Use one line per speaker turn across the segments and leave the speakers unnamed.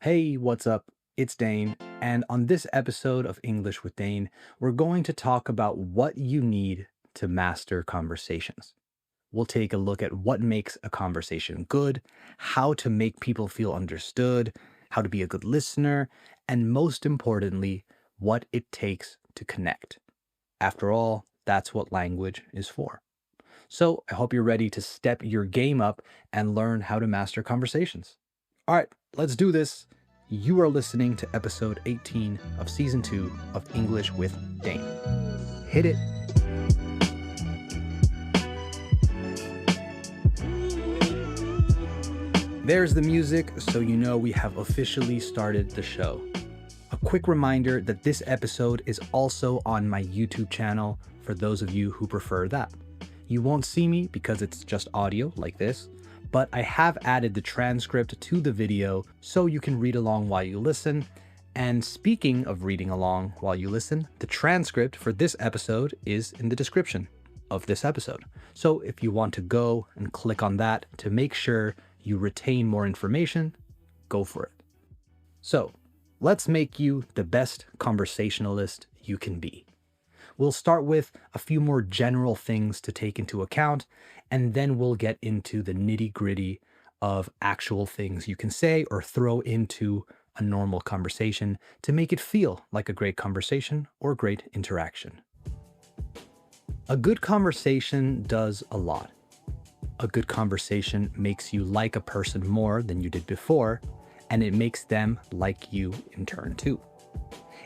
Hey, what's up? It's Dane, and on this episode of English with Dane, we're going to talk about what you need to master conversations. We'll take a look at what makes a conversation good, how to make people feel understood, how to be a good listener, and most importantly, what it takes to connect. After all, that's what language is for. So I hope you're ready to step your game up and learn how to master conversations. All right, let's do this. You are listening to episode 18 of season 2 of English with Dane. Hit it. There's the music, so you know we have officially started the show. A quick reminder that this episode is also on my YouTube channel for those of you who prefer that. You won't see me because it's just audio like this, but I have added the transcript to the video so you can read along while you listen. And speaking of reading along while you listen, the transcript for this episode is in the description of this episode. So if you want to go and click on that to make sure you retain more information, go for it. So let's make you the best conversationalist you can be. We'll start with a few more general things to take into account, and then we'll get into the nitty-gritty of actual things you can say or throw into a normal conversation to make it feel like a great conversation or great interaction. A good conversation does a lot. A good conversation makes you like a person more than you did before, and it makes them like you in turn too.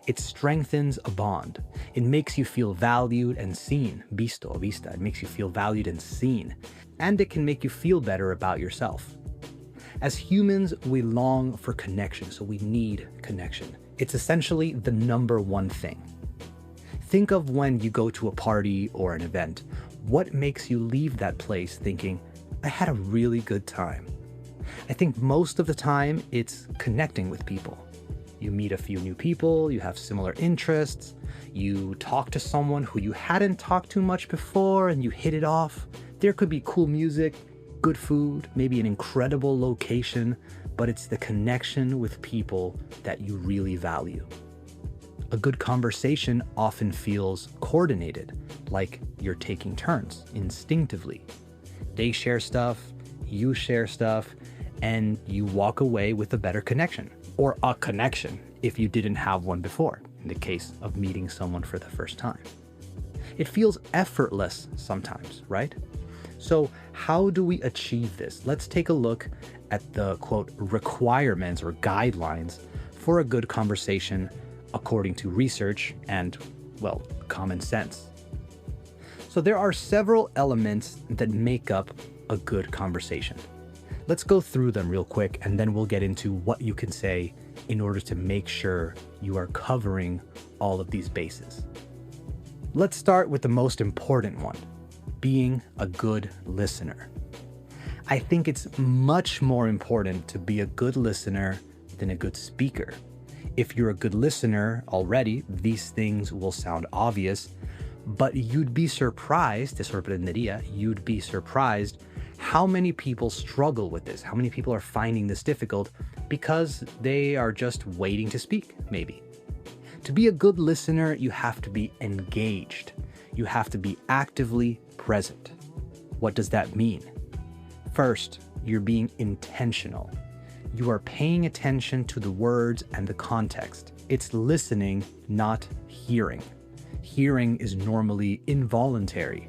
It strengthens a bond. It makes you feel valued and seen. Visto, vista. It makes you feel valued and seen. And it can make you feel better about yourself. As humans, we long for connection, so we need connection. It's essentially the number one thing. Think of when you go to a party or an event. What makes you leave that place thinking, I had a really good time? I think most of the time it's connecting with people. You meet a few new people, you have similar interests, you talk to someone who you hadn't talked to much before and you hit it off. There could be cool music, good food, maybe an incredible location, but it's the connection with people that you really value. A good conversation often feels coordinated, like you're taking turns instinctively. They share stuff, you share stuff, and you walk away with a better connection. Or a connection if you didn't have one before, in the case of meeting someone for the first time. It feels effortless sometimes, right? So how do we achieve this? Let's take a look at the, quote, requirements or guidelines for a good conversation according to research and, well, common sense. So there are several elements that make up a good conversation. Let's go through them real quick, and then we'll get into what you can say in order to make sure you are covering all of these bases. Let's start with the most important one, being a good listener. I think it's much more important to be a good listener than a good speaker. If you're a good listener already, these things will sound obvious, but you'd be surprised, te sorprendería, you'd be surprised how many people struggle with this, how many people are finding this difficult because they are just waiting to speak, maybe. To be a good listener, you have to be engaged. You have to be actively present. What does that mean? First, you're being intentional. You are paying attention to the words and the context. It's listening, not hearing. Hearing is normally involuntary,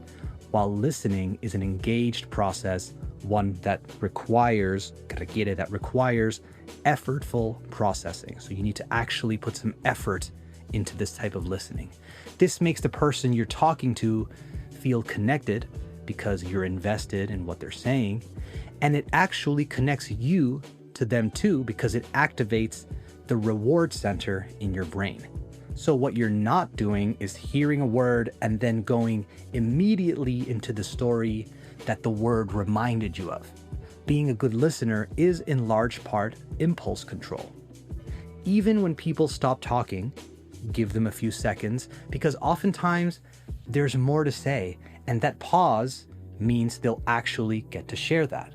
while listening is an engaged process, one that requires effortful processing. So you need to actually put some effort into this type of listening. This makes the person you're talking to feel connected because you're invested in what they're saying, and it actually connects you to them too because it activates the reward center in your brain. So what you're not doing is hearing a word and then going immediately into the story that the word reminded you of. Being a good listener is in large part impulse control. Even when people stop talking, give them a few seconds because oftentimes there's more to say, and that pause means they'll actually get to share that.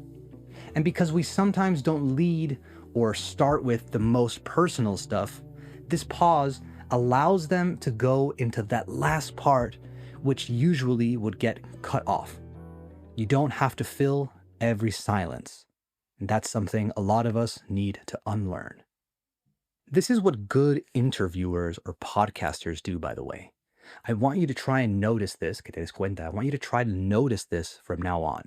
And because we sometimes don't lead or start with the most personal stuff, this pause allows them to go into that last part, which usually would get cut off. You don't have to fill every silence. And that's something a lot of us need to unlearn. This is what good interviewers or podcasters do, by the way. I want you to try and notice this, que te des cuenta. I want you to try to notice this from now on.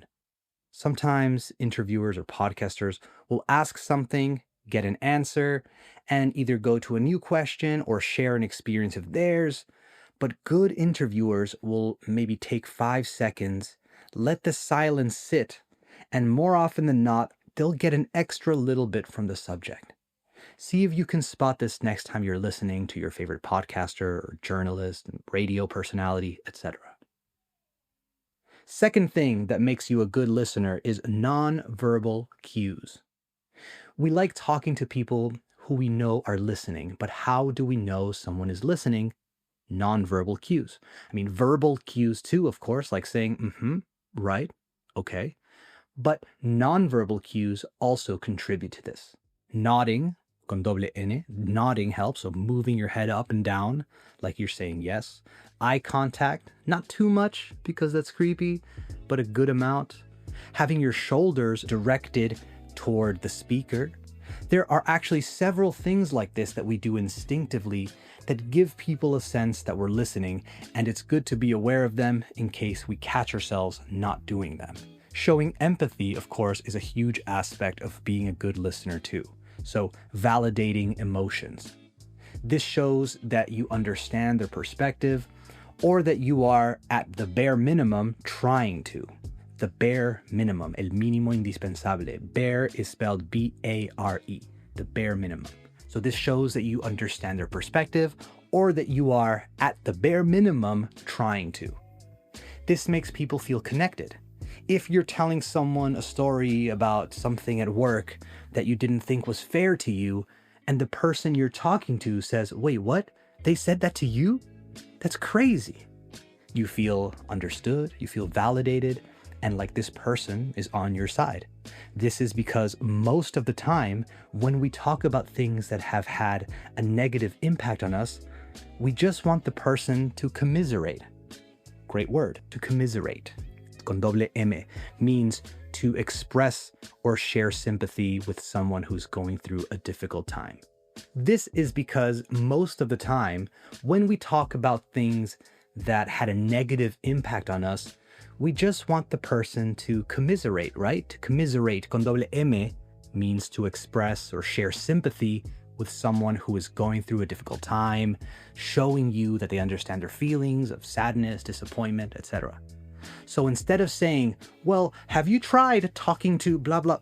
Sometimes interviewers or podcasters will ask something, get an answer, and either go to a new question or share an experience of theirs. But good interviewers will maybe take 5 seconds, let the silence sit, and more often than not, they'll get an extra little bit from the subject. See if you can spot this next time you're listening to your favorite podcaster or journalist, radio personality, etc. Second thing that makes you a good listener is nonverbal cues. We like talking to people who we know are listening, but how do we know someone is listening? Nonverbal cues. I mean, verbal cues too, of course, like saying, right, okay. But nonverbal cues also contribute to this. Nodding, con doble N, nodding helps, so moving your head up and down like you're saying yes. Eye contact, not too much because that's creepy, but a good amount. Having your shoulders directed toward the speaker. There are actually several things like this that we do instinctively that give people a sense that we're listening, and it's good to be aware of them in case we catch ourselves not doing them. Showing empathy, of course, is a huge aspect of being a good listener too. So validating emotions. This shows that you understand their perspective or that you are at the bare minimum trying to. The bare minimum, el mínimo indispensable. Bare is spelled B-A-R-E, the bare minimum. So this shows that you understand their perspective or that you are at the bare minimum trying to. This makes people feel connected. If you're telling someone a story about something at work that you didn't think was fair to you, and the person you're talking to says, wait, what? They said that to you? That's crazy. You feel understood, you feel validated, and like this person is on your side. This is because most of the time, when we talk about things that have had a negative impact on us, we just want the person to commiserate. Great word, to commiserate. Con doble M, means to express or share sympathy with someone who's going through a difficult time. This is because most of the time, when we talk about things that had a negative impact on us, we just want the person to commiserate, right? To commiserate, con doble M, means to express or share sympathy with someone who is going through a difficult time, showing you that they understand their feelings of sadness, disappointment, etc. So instead of saying, well, have you tried talking to blah, blah,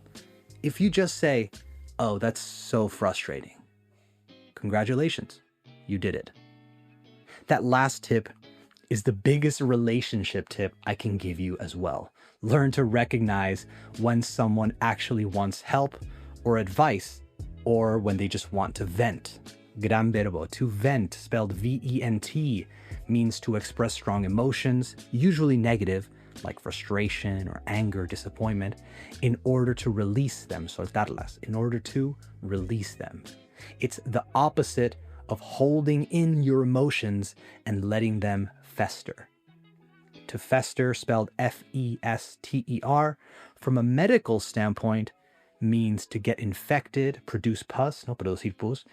if you just say, oh, that's so frustrating. Congratulations, you did it. That last tip is the biggest relationship tip I can give you as well. Learn to recognize when someone actually wants help or advice, or when they just want to vent. Gran verbo, to vent, spelled V-E-N-T, means to express strong emotions, usually negative, like frustration or anger, disappointment, in order to release them, soltarlas, in order to release them. It's the opposite of holding in your emotions and letting them fester. To fester, spelled F-E-S-T-E-R, from a medical standpoint, means to get infected, produce pus, no producir pus,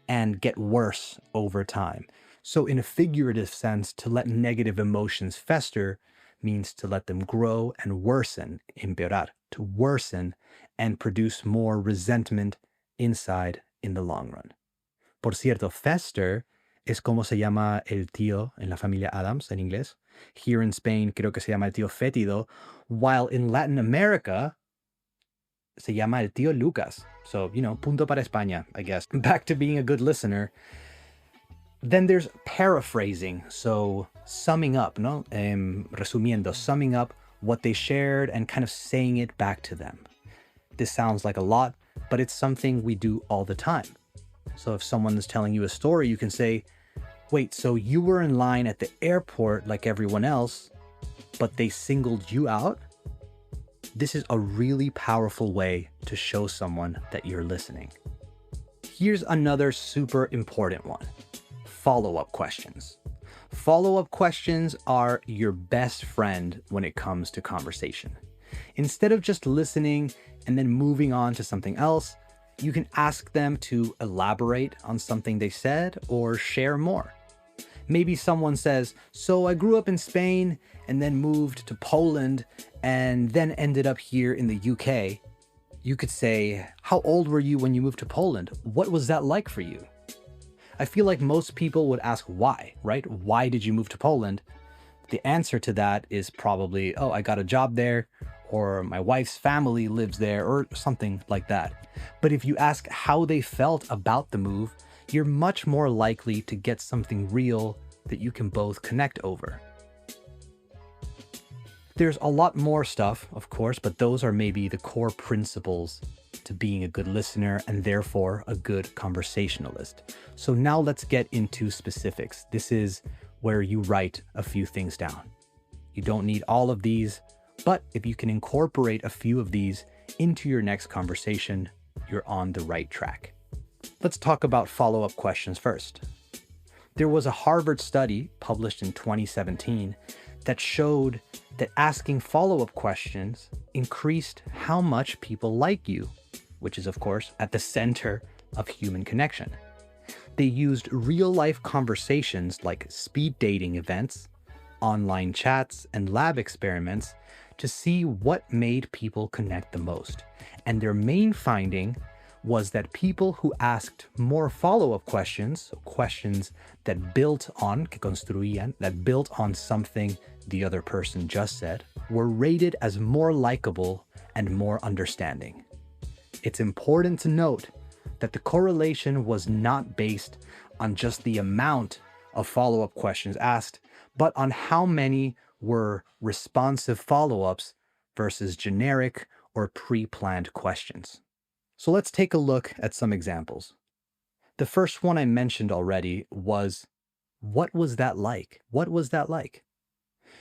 and get worse over time. So in a figurative sense, to let negative emotions fester means to let them grow and worsen, empeorar, to worsen and produce more resentment inside in the long run. Por cierto, fester es como se llama el tío en la familia Adams en inglés. Here in Spain, creo que se llama el tío fétido, while in Latin America, se llama el tío Lucas. So, punto para España, I guess. Back to being a good listener. Then there's paraphrasing, so summing up, no? Resumiendo, summing up what they shared and kind of saying it back to them. This sounds like a lot, but it's something we do all the time. So if someone is telling you a story, you can say, wait, so you were in line at the airport like everyone else, but they singled you out? This is a really powerful way to show someone that you're listening. Here's another super important one. Follow-up questions. Follow-up questions are your best friend when it comes to conversation. Instead of just listening and then moving on to something else, you can ask them to elaborate on something they said or share more. Maybe someone says, so I grew up in Spain and then moved to Poland and then ended up here in the UK. You could say, how old were you when you moved to Poland? What was that like for you? I feel like most people would ask why, right? Why did you move to Poland? The answer to that is probably, oh, I got a job there, or my wife's family lives there, or something like that. But if you ask how they felt about the move, you're much more likely to get something real that you can both connect over. There's a lot more stuff, of course, but those are maybe the core principles to being a good listener and therefore a good conversationalist. So now let's get into specifics. This is where you write a few things down. You don't need all of these, but if you can incorporate a few of these into your next conversation, you're on the right track. Let's talk about follow-up questions first. There was a Harvard study published in 2017 that showed that asking follow-up questions increased how much people like you, which is, of course, at the center of human connection. They used real-life conversations like speed dating events, online chats, and lab experiments to see what made people connect the most. And their main finding was that people who asked more follow-up questions, questions that built on, que construían, that built on something the other person just said, were rated as more likable and more understanding. It's important to note that the correlation was not based on just the amount of follow-up questions asked, but on how many were responsive follow-ups versus generic or pre-planned questions. So let's take a look at some examples. The first one I mentioned already was, what was that like? What was that like?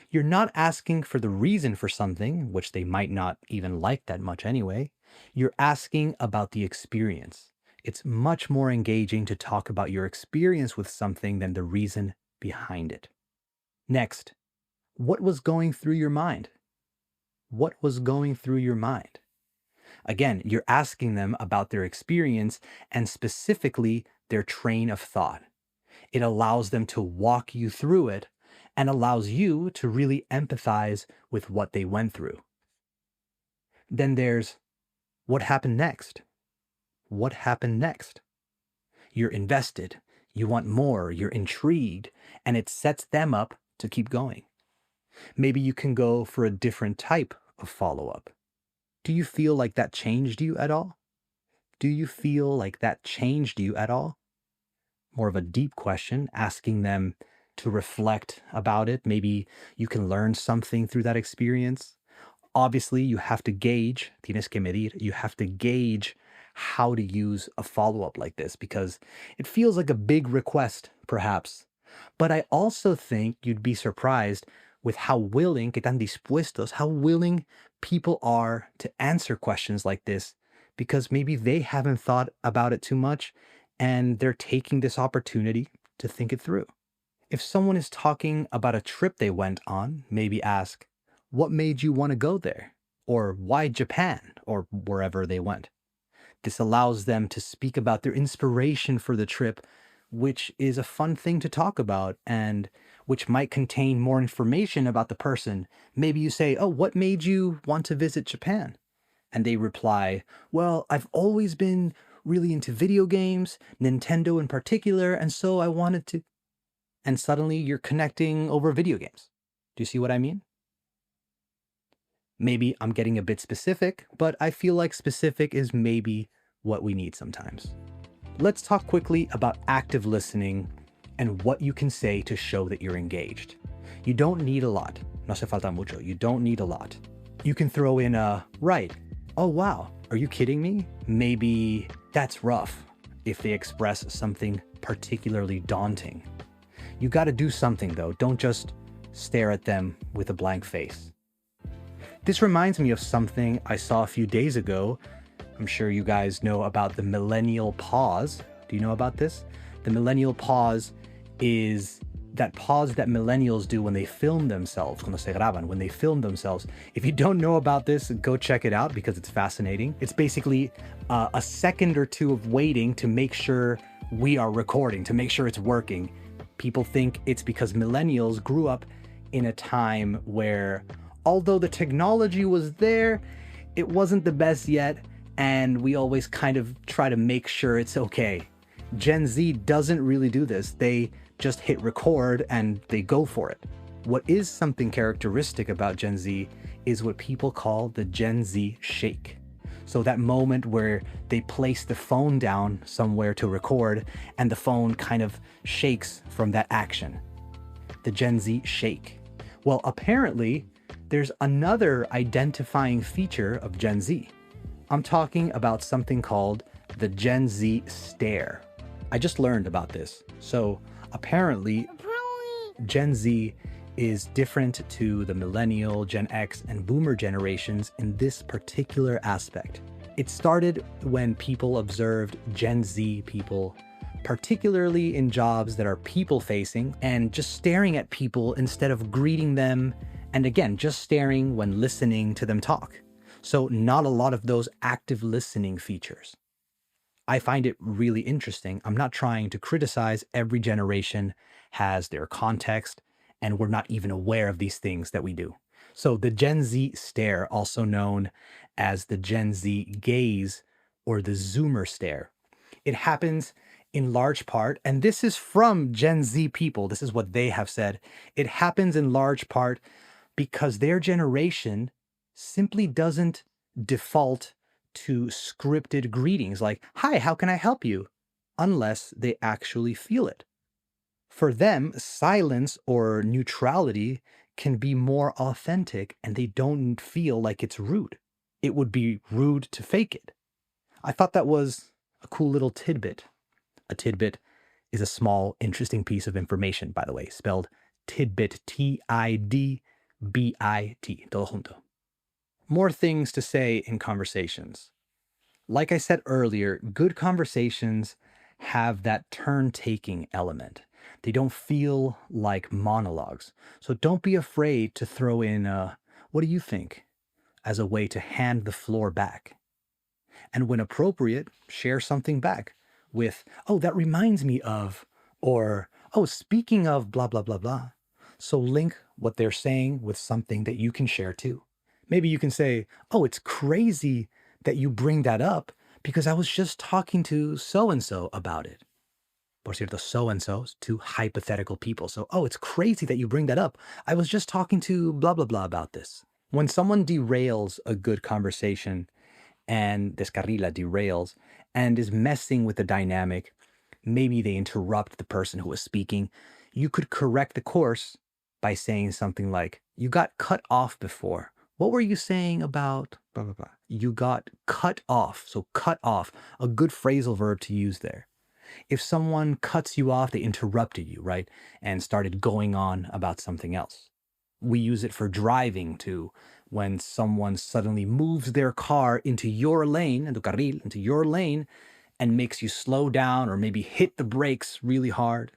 You're not asking for the reason for something, which they might not even like that much anyway. You're asking about the experience. It's much more engaging to talk about your experience with something than the reason behind it. Next, what was going through your mind? What was going through your mind? Again, you're asking them about their experience and specifically their train of thought. It allows them to walk you through it and allows you to really empathize with what they went through. Then there's, what happened next? What happened next? You're invested, you want more, you're intrigued, and it sets them up to keep going. Maybe you can go for a different type of follow-up. Do you feel like that changed you at all? Do you feel like that changed you at all? More of a deep question, asking them to reflect about it. Maybe you can learn something through that experience. Obviously, you have to gauge, tienes que medir, you have to gauge how to use a follow-up like this because it feels like a big request, perhaps. But I also think you'd be surprised with how willing, que tan dispuestos, how willing people are to answer questions like this because maybe they haven't thought about it too much and they're taking this opportunity to think it through. If someone is talking about a trip they went on, maybe ask, what made you want to go there? Or why Japan? Or wherever they went. This allows them to speak about their inspiration for the trip, which is a fun thing to talk about and which might contain more information about the person. Maybe you say, oh, what made you want to visit Japan? And they reply, well, I've always been really into video games, Nintendo in particular, and so I wanted to. And suddenly you're connecting over video games. Do you see what I mean? Maybe I'm getting a bit specific, but I feel like specific is maybe what we need sometimes. Let's talk quickly about active listening and what you can say to show that you're engaged. You don't need a lot. No hace falta mucho. You don't need a lot. You can throw in a, right, oh wow, are you kidding me? Maybe that's rough if they express something particularly daunting. You got to do something though. Don't just stare at them with a blank face. This reminds me of something I saw a few days ago. I'm sure you guys know about the millennial pause. Do you know about this? The millennial pause is that pause that millennials do when they film themselves, cuando se graban, when they film themselves. If you don't know about this, go check it out because it's fascinating. It's basically a second or two of waiting to make sure we are recording, to make sure it's working. People think it's because millennials grew up in a time where, although the technology was there, it wasn't the best yet, and we always kind of try to make sure it's okay. Gen Z doesn't really do this. They just hit record and they go for it. What is something characteristic about Gen Z is what people call the Gen Z shake. So that moment where they place the phone down somewhere to record and the phone kind of shakes from that action. The Gen Z shake. Well, apparently there's another identifying feature of Gen Z. I'm talking about something called the Gen Z stare. I just learned about this. So apparently, Gen Z is different to the millennial, Gen X, and boomer generations in this particular aspect. It started when people observed Gen Z people, particularly in jobs that are people-facing, and just staring at people instead of greeting them, and again, just staring when listening to them talk. So not a lot of those active listening features. I find it really interesting. I'm not trying to criticize. Every generation has their context, and we're not even aware of these things that we do. So the Gen Z stare, also known as the Gen Z gaze or the Zoomer stare, it happens in large part, and this is from Gen Z people, this is what they have said, it happens in large part because their generation simply doesn't default to scripted greetings like, "Hi, how can I help you?" unless they actually feel it. For them, silence or neutrality can be more authentic and they don't feel like it's rude. It would be rude to fake it. I thought that was a cool little tidbit. A tidbit is a small, interesting piece of information, by the way, spelled tidbit, Tidbit, todo junto. More things to say in conversations. Like I said earlier, good conversations have that turn-taking element. They don't feel like monologues. So don't be afraid to throw in what do you think, as a way to hand the floor back. And when appropriate, share something back with, "Oh, that reminds me of," or, "Oh, speaking of blah, blah, blah, blah." So link what they're saying with something that you can share too. Maybe you can say, "Oh, it's crazy that you bring that up because I was just talking to so-and-so about it." Por cierto, so-and-so's, two hypothetical people. So, "Oh, it's crazy that you bring that up. I was just talking to blah, blah, blah about this." When someone derails a good conversation and descarrila, derails, and is messing with the dynamic, maybe they interrupt the person who was speaking, you could correct the course by saying something like, "You got cut off before. What were you saying about blah, blah, blah?" You got cut off. So cut off, a good phrasal verb to use there. If someone cuts you off, they interrupted you, right? And started going on about something else. We use it for driving too. When someone suddenly moves their car into your lane, into your lane, and makes you slow down or maybe hit the brakes really hard.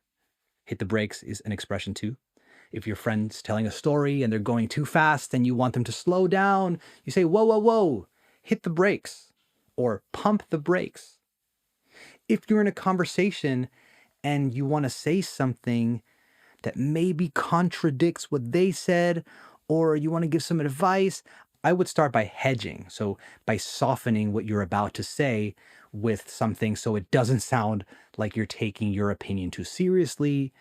Hit the brakes is an expression too. If your friend's telling a story and they're going too fast and you want them to slow down, you say, "Whoa, whoa, whoa, hit the brakes," or "pump the brakes." If you're in a conversation and you want to say something that maybe contradicts what they said, or you want to give some advice, I would start by hedging. So by softening what you're about to say with something so it doesn't sound like you're taking your opinion too seriously,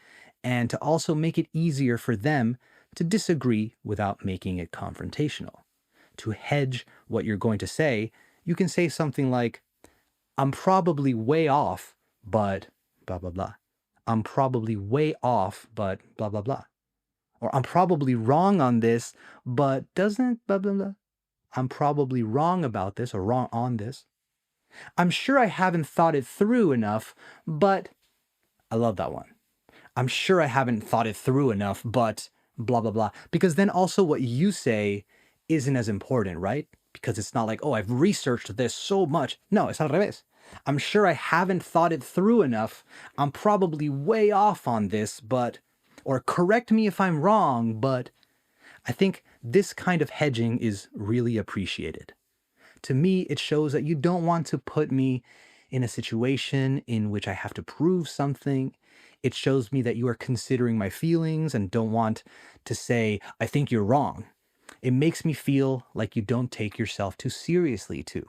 and to also make it easier for them to disagree without making it confrontational. To hedge what you're going to say, you can say something like, "I'm probably way off, but blah, blah, blah. I'm probably way off, but blah, blah, blah." Or, "I'm probably wrong on this, but doesn't blah, blah, blah. I'm probably wrong about this or wrong on this. I'm sure I haven't thought it through enough, but," I love that one. "I'm sure I haven't thought it through enough, but blah, blah, blah." Because then also what you say isn't as important, right? Because it's not like, "Oh, I've researched this so much." No, it's al revés. I'm sure I haven't thought it through enough. I'm probably way off on this, but, or correct me if I'm wrong, but I think this kind of hedging is really appreciated. To me, it shows that you don't want to put me in a situation in which I have to prove something. It shows me that you are considering my feelings and don't want to say, I think you're wrong. It makes me feel like you don't take yourself too seriously, too.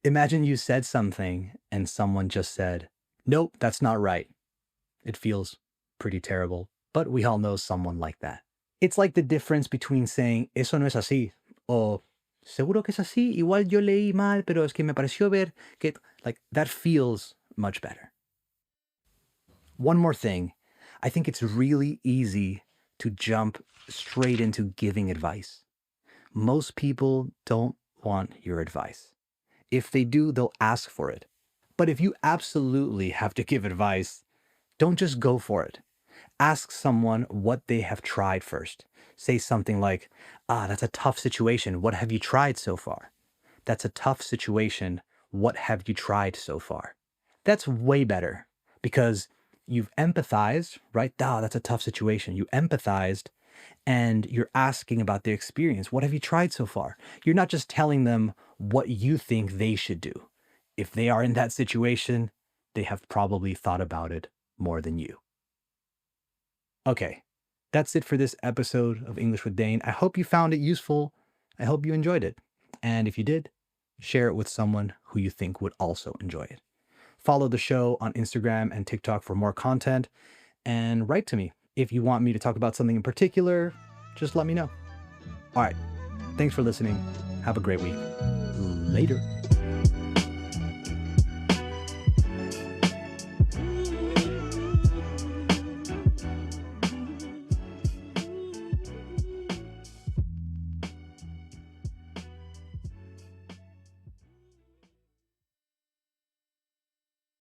Imagine you said something and someone just said, nope, that's not right. It feels pretty terrible, but we all know someone like that. It's like the difference between saying, eso no es así, or seguro que es así, igual yo leí mal, pero es que me pareció ver que, like, that feels much better. One more thing, I think it's really easy to jump straight into giving advice. Most people don't want your advice. If they do, they'll ask for it. But if you absolutely have to give advice, don't just go for it. Ask someone what they have tried first. Say something like, that's a tough situation. What have you tried so far? That's a tough situation. What have you tried so far? That's way better because you've empathized, right? That's a tough situation. You empathized and you're asking about their experience. What have you tried so far? You're not just telling them what you think they should do. If they are in that situation, they have probably thought about it more than you. Okay, that's it for this episode of English with Dane. I hope you found it useful. I hope you enjoyed it. And if you did, share it with someone who you think would also enjoy it. Follow the show on Instagram and TikTok for more content, and write to me. If you want me to talk about something in particular, just let me know. All right, thanks for listening. Have a great week. Later.